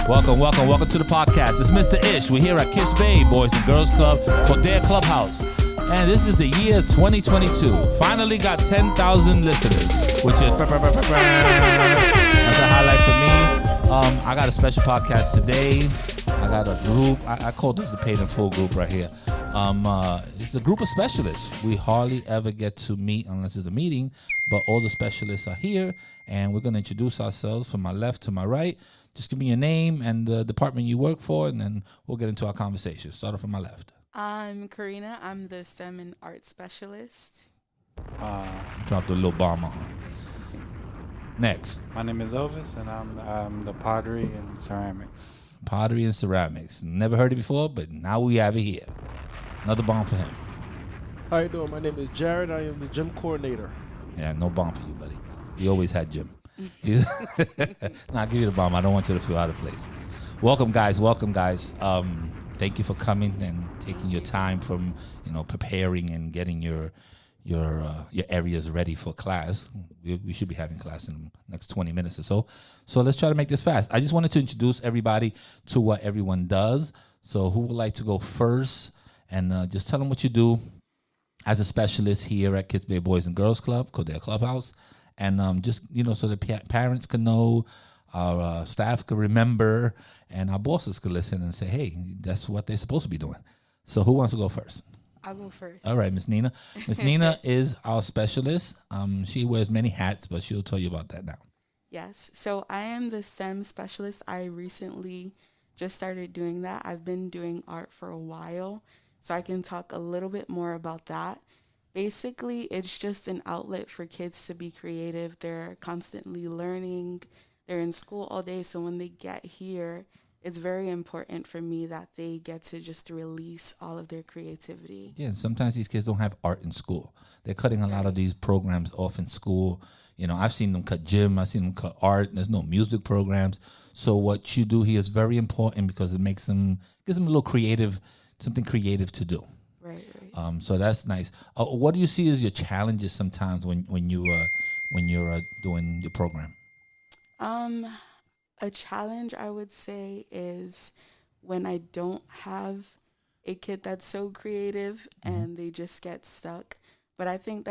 Welcome to the podcast. It's Mr. Ish. We're here at Kips Bay Boys and Girls Club for their clubhouse. And this is the year 2022. Finally got 10,000 listeners, which is that's a highlight for me. I got a special podcast today. I got a group. I call this the paid in full group right here. It's a group of specialists. We hardly ever get to meet unless it's a meeting, but all the specialists are here, and we're going to introduce ourselves from my left to my right. Just give me your name and the department you work for, and then we'll get into our conversation. Start off from my left. I'm Karina. I'm the STEM and art specialist. Dropped a little bomb on. Next. My name is Elvis, and I'm the pottery and ceramics. Pottery and ceramics. Never heard it before, but now we have it here. Another bomb for him. How you doing? My name is Jared. I am the gym coordinator. Yeah, no bomb for you, buddy. You always had gym. Nah, I'll give you the bomb. I don't want you to feel out of place. Welcome, guys. Thank you for coming and taking your time from preparing and getting your areas ready for class. We should be having class in the next 20 minutes or so. So let's try to make this fast. I just wanted to introduce everybody to what everyone does. So who would like to go first? And just tell them what you do as a specialist here at Kips Bay Boys and Girls Club, called their clubhouse. And just, so the parents can know, our staff can remember, and our bosses can listen and say, hey, that's what they're supposed to be doing. So who wants to go first? I'll go first. All right, Miss Nina. Miss Nina is our specialist. She wears many hats, but she'll tell you about that now. Yes. So I am the STEM specialist. I recently just started doing that. I've been doing art for a while, so I can talk a little bit more about that. Basically, it's just an outlet for kids to be creative. They're constantly learning. They're in school all day, so when they get here, it's very important for me that they get to just release all of their creativity. Yeah, sometimes these kids don't have art in school. They're cutting a lot of these programs off in school. I've seen them cut gym. I've seen them cut art. There's no music programs. So what you do here is very important because it gives them a little creative, something creative to do. Right. So that's nice. What do you see as your challenges sometimes when you're doing your program? A challenge I would say is when I don't have a kid that's so creative and they just get stuck. But I think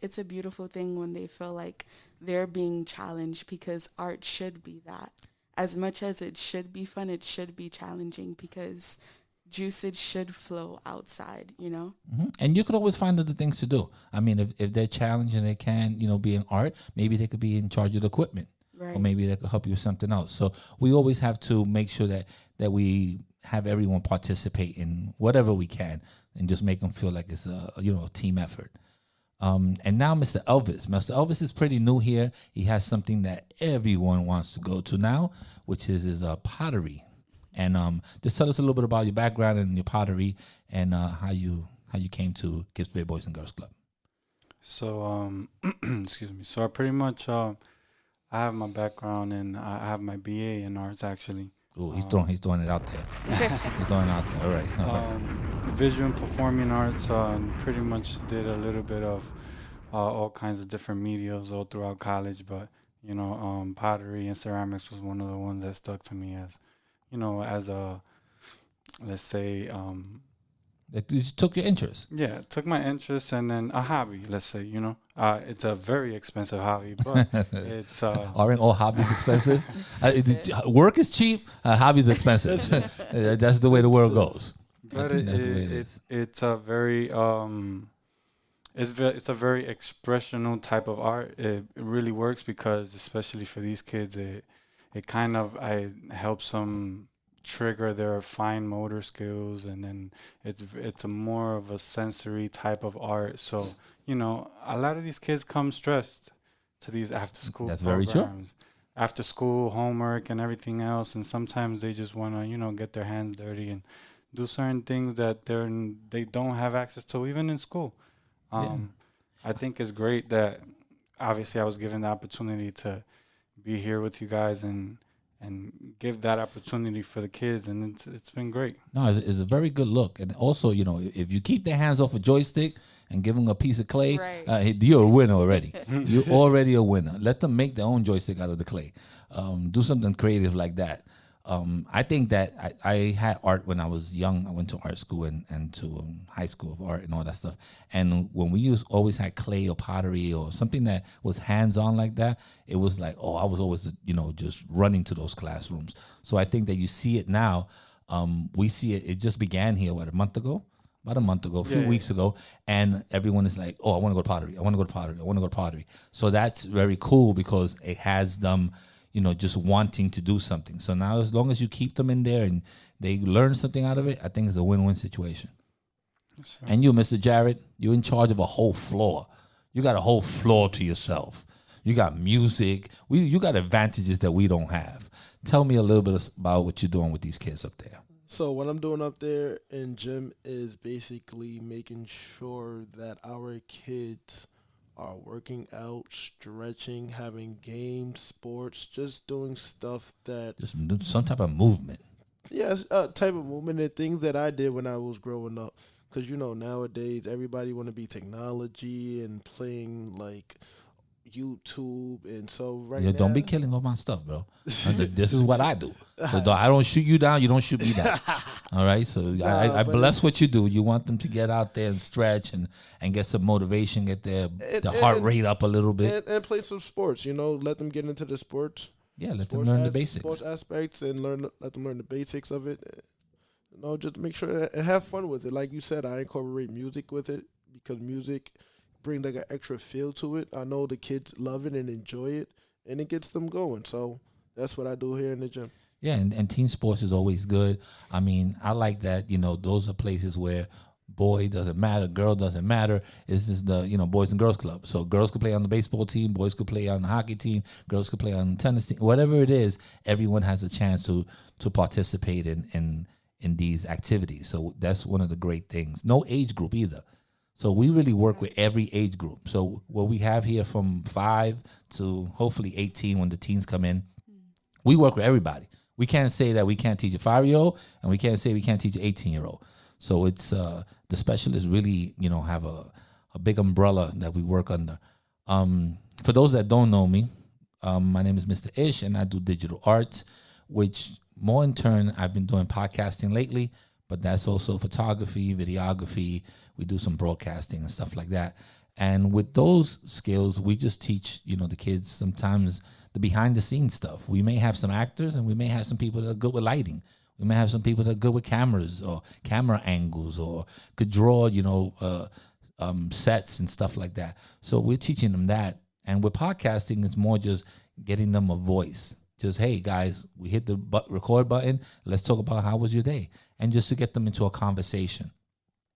it's a beautiful thing when they feel like they're being challenged, because art should be that. As much as it should be fun, it should be challenging, because juices should flow outside, Mm-hmm. And you could always find other things to do. I mean, if they're challenged and they can, be in art, maybe they could be in charge of the equipment. Right. Or maybe they could help you with something else. So we always have to make sure that we have everyone participate in whatever we can and just make them feel like it's a team effort. And now Mr. Elvis. Mr. Elvis is pretty new here. He has something that everyone wants to go to now, which is his pottery. And just tell us a little bit about your background and your pottery and how you came to Kips Bay Boys and Girls Club. So, excuse me. So I pretty much, I have my background and I have my BA in arts, actually. Oh, he's throwing it out there. He's throwing it out there. All right. Visual and performing arts, pretty much did a little bit of all kinds of different medias all throughout college. But, pottery and ceramics was one of the ones that stuck to me as a, let's say, it just took your interest. Yeah, it took my interest, and then a hobby, let's say, it's a very expensive hobby, but it's... Aren't all hobbies expensive? Work is cheap, hobbies are expensive. That's the way the world goes. But it's a very... It's a very expressional type of art. It really works because, especially for these kids, it kind of helps them trigger their fine motor skills, and then it's a more of a sensory type of art. So a lot of these kids come stressed to these after school programs. That's very true. After school homework and everything else, and sometimes they just want to get their hands dirty and do certain things that they don't have access to even in school. I think it's great that obviously I was given the opportunity to be here with you guys and give that opportunity for the kids, and it's been great. No, it's a very good look. And also, if you keep their hands off a joystick and give them a piece of clay, right. You're a winner already. You're already a winner. Let them make their own joystick out of the clay. Do something creative like that. I think that I had art when I was young. I went to art school and to high school of art and all that stuff. And when we always had clay or pottery or something that was hands-on like that, it was like, I was always, just running to those classrooms. So I think that you see it now. We see it. It just began here, about a month ago, a few weeks ago. And everyone is like, I want to go to pottery. I want to go to pottery. I want to go to pottery. So that's very cool because it has them just wanting to do something. So now as long as you keep them in there and they learn something out of it, I think it's a win-win situation. Yes, and you, Mr. Jared, you're in charge of a whole floor. You got a whole floor to yourself. You got music. You got advantages that we don't have. Tell me a little bit about what you're doing with these kids up there. So what I'm doing up there in gym is basically making sure that our kids are working out, stretching, having games, sports, just doing stuff that... Just some type of movement. Yeah, type of movement and things that I did when I was growing up. Because, nowadays everybody want to be technology and playing, like, YouTube. And so now... Don't be killing all my stuff, bro. This is what I do. So I don't shoot you down. You don't shoot me down. All right? So I bless what you do. You want them to get out there and stretch and get some motivation, get their heart rate up a little bit. And play some sports, let them get into the sports. Yeah, let them learn the basics. Sports aspects and let them learn the basics of it. Just make sure and have fun with it. Like you said, I incorporate music with it because music brings like an extra feel to it. I know the kids love it and enjoy it, and it gets them going. So that's what I do here in the gym. Yeah, and team sports is always good. I mean, I like that, those are places where boy doesn't matter, girl doesn't matter. It's just the, Boys and Girls Club. So girls could play on the baseball team, boys could play on the hockey team, girls could play on the tennis team. Whatever it is, everyone has a chance to participate in these activities. So that's one of the great things. No age group either. So we really work with every age group. So what we have here from 5 to hopefully 18 when the teens come in, we work with everybody. We can't say that we can't teach a 5-year-old, and we can't say we can't teach an 18-year-old. So it's the specialists really, have a big umbrella that we work under. For those that don't know me, my name is Mr. Ish, and I do digital arts, which more in turn I've been doing podcasting lately, but that's also photography, videography. We do some broadcasting and stuff like that. And with those skills, we just teach, the kids sometimes the behind the scenes stuff. We may have some actors and we may have some people that are good with lighting. We may have some people that are good with cameras or camera angles or could draw, sets and stuff like that. So we're teaching them that. And with podcasting, it's more just getting them a voice. Just, hey, guys, we hit the record button. Let's talk about how was your day. And just to get them into a conversation.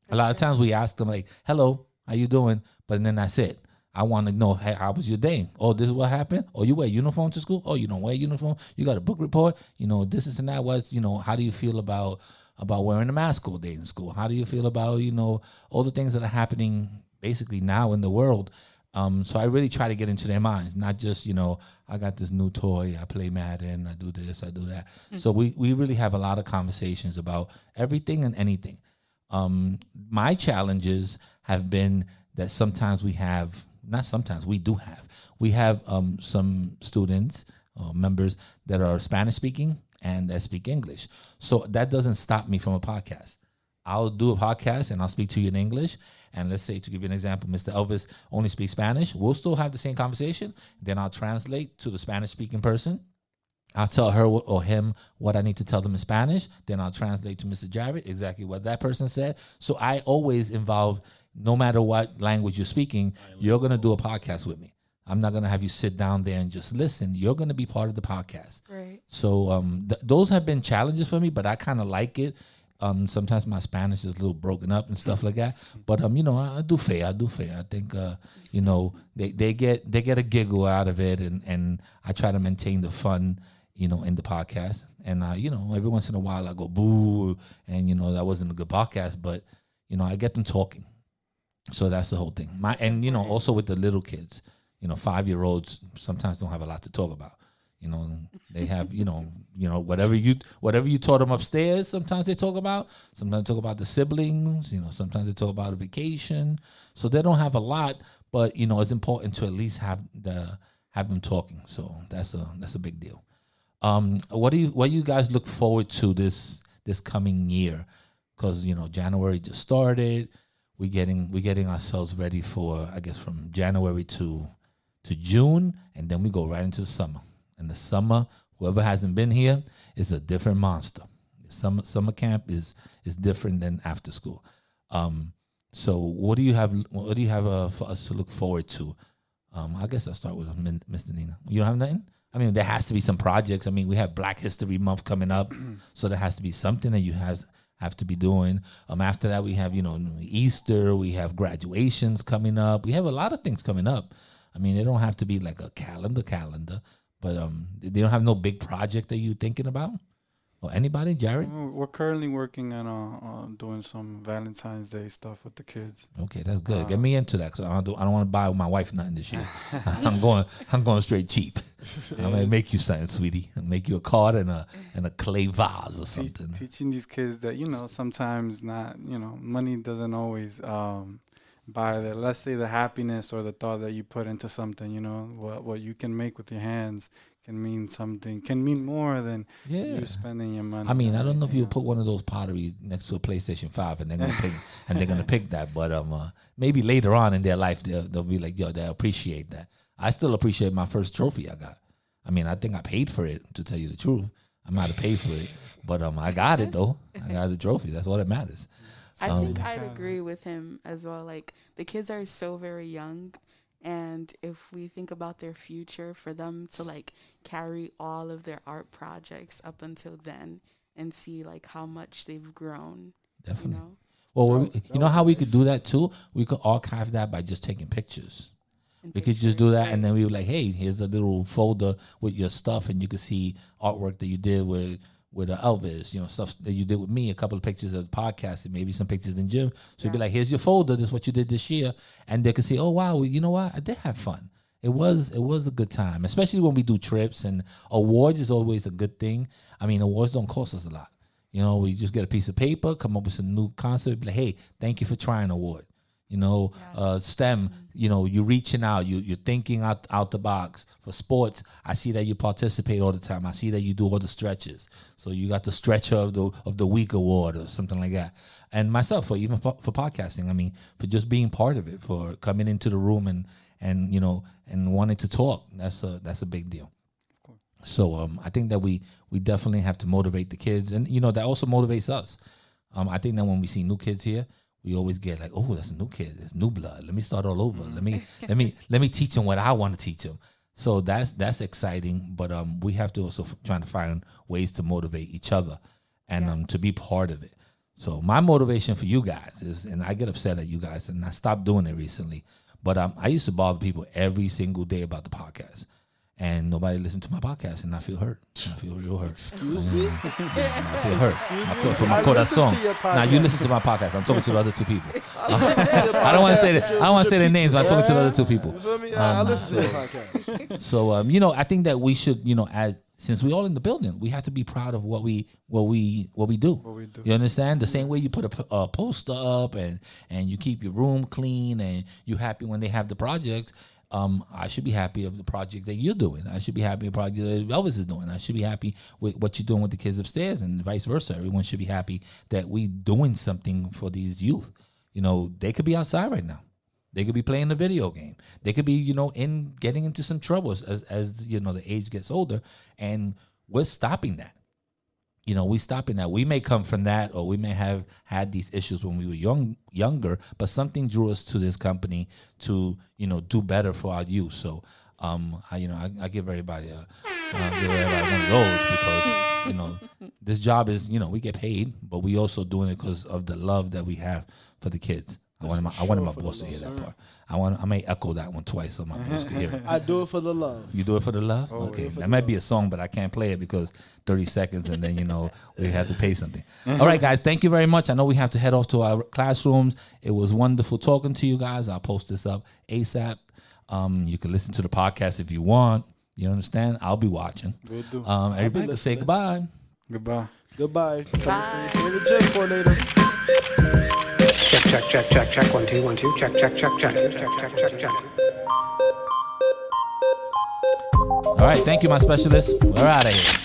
A lot of times we ask them like, hello, how you doing? But then that's it. I want to know, hey, how was your day? Oh, this is what happened? Oh, you wear a uniform to school? Oh, you don't wear a uniform? You got a book report? This is and that was, how do you feel about wearing a mask all day in school? How do you feel about, all the things that are happening basically now in the world? So I really try to get into their minds, not just, I got this new toy, I play Madden, I do this, I do that. Mm-hmm. So we really have a lot of conversations about everything and anything. My challenges have been that sometimes we have some students, members that are Spanish speaking and that speak English. So that doesn't stop me from a podcast. I'll do a podcast and I'll speak to you in English. And let's say, to give you an example, Mr. Elvis only speaks Spanish. We'll still have the same conversation. Then I'll translate to the Spanish speaking person. I'll tell her or him what I need to tell them in Spanish. Then I'll translate to Mr. Jarrett exactly what that person said. So I always involve, no matter what language you're speaking, you're going to do a podcast with me. I'm not going to have you sit down there and just listen. You're going to be part of the podcast. Right. So those have been challenges for me, but I kind of like it. Sometimes my Spanish is a little broken up and stuff like that. But, I do fair. I think, they get a giggle out of it. And I try to maintain the fun, in the podcast. And, every once in a while I go, boo. And, that wasn't a good podcast. But, I get them talking. So that's the whole thing. Also with the little kids, 5-year-olds sometimes don't have a lot to talk about. They have, whatever you taught them upstairs, sometimes they talk about. Sometimes they talk about the siblings, sometimes they talk about a vacation. So they don't have a lot, but, it's important to at least have them talking. So that's a big deal. What do you guys look forward to this coming year? Because January just started. We're getting ourselves ready for, I guess, from January to June, and then we go right into the summer. And the summer, whoever hasn't been here, is a different monster. Summer camp is different than after school. So what do you have for us to look forward to? I guess I'll start with Mr. Nina. You don't have nothing? I mean, there has to be some projects. I mean, we have Black History Month coming up, so there has to be something that you have to be doing. After that, we have Easter. We have graduations coming up. We have a lot of things coming up. I mean, they don't have to be like a calendar, but they don't have no big project that you're thinking about. Or anybody, Jared? We're currently working on doing some Valentine's Day stuff with the kids. Okay, that's good. Get me into that because I don't want to buy my wife nothing this year. I'm going straight cheap. I'm gonna make you something, sweetie. I'll make you a card and a clay vase or something. Teaching these kids that sometimes not money doesn't always buy the, let's say, the happiness or the thought that you put into something. What you can make with your hands can mean something, can mean more than you spending your money. I mean, I don't know if you put one of those pottery next to a PlayStation 5 and they're gonna pick that, but maybe later on in their life they'll be like, they'll appreciate that. I still appreciate my first trophy I got. I mean, I think I paid for it, to tell you the truth. I might have paid for it, but I got it though. I got the trophy. That's all that matters. I think I'd agree with him as well. Like, the kids are so very young. And if we think about their future, for them to like carry all of their art projects up until then and see like how much they've grown. Definitely. Well, you know how we could do that too? We could archive that by just taking pictures. We could just do that, and then we were like, hey, here's a little folder with your stuff, and you could see artwork that you did with Elvis, stuff that you did with me, a couple of pictures of the podcast, and maybe some pictures in gym. So you'd be like, here's your folder. This is what you did this year. And they could see, oh, wow, you know what? I did have fun. It was a good time, especially when we do trips, and awards is always a good thing. I mean, awards don't cost us a lot. We just get a piece of paper, come up with some new concept, be like, hey, thank you for trying award. STEM, you're reaching out, you're thinking out the box. For sports, I see that you participate all the time. I see that you do all the stretches. So you got the stretcher of the week award or something like that. And myself, for podcasting, I mean, for just being part of it, for coming into the room and wanting to talk, that's a big deal. So I think that we definitely have to motivate the kids, and that also motivates us. I think that when we see new kids here, we always get like, oh, that's a new kid, that's new blood. Let me start all over. Let me teach them what I want to teach them. So that's exciting. But we have to also try to find ways to motivate each other and to be part of it. So my motivation for you guys is, and I get upset at you guys, and I stopped doing it recently. But I used to bother people every single day about the podcast. And nobody listened to my podcast, and I feel hurt. I feel real hurt. Excuse me? I feel hurt. For my corazón. Now you listen to my podcast. I'm talking to the other two people. I don't want to say that. I don't want to say their names, but I'm talking to the other two people. You feel me? I listen to your podcast. So I think that we should, since we all in the building, we have to be proud of what we do. You understand? The same way you put a poster up and you keep your room clean and you're happy when they have the projects. I should be happy of the project that you're doing. I should be happy with the project that Elvis is doing. I should be happy with what you're doing with the kids upstairs, and vice versa. Everyone should be happy that we doing something for these youth. They could be outside right now. They could be playing a video game. They could be, getting into some troubles as the age gets older, and we're stopping that. We stopping that. We may come from that, or we may have had these issues when we were younger, but something drew us to this company to, do better for our youth. So, I give everybody one of those because, this job is, we get paid, but we also doing it because of the love that we have for the kids. I wanted my boss to hear that part. I may echo that one twice so my boss can hear it. I do it for the love. You do it for the love? Okay. That might be a song, but I can't play it because 30 seconds and then, we have to pay something. All right, guys. Thank you very much. I know we have to head off to our classrooms. It was wonderful talking to you guys. I'll post this up ASAP. You can listen to the podcast if you want. You understand? I'll be watching. Will do. Everybody can say goodbye. Goodbye. Goodbye. Bye. Favorite gym coordinator. Check. 1 2 1 2. Check. All right. Thank you, my specialist. We're out of here.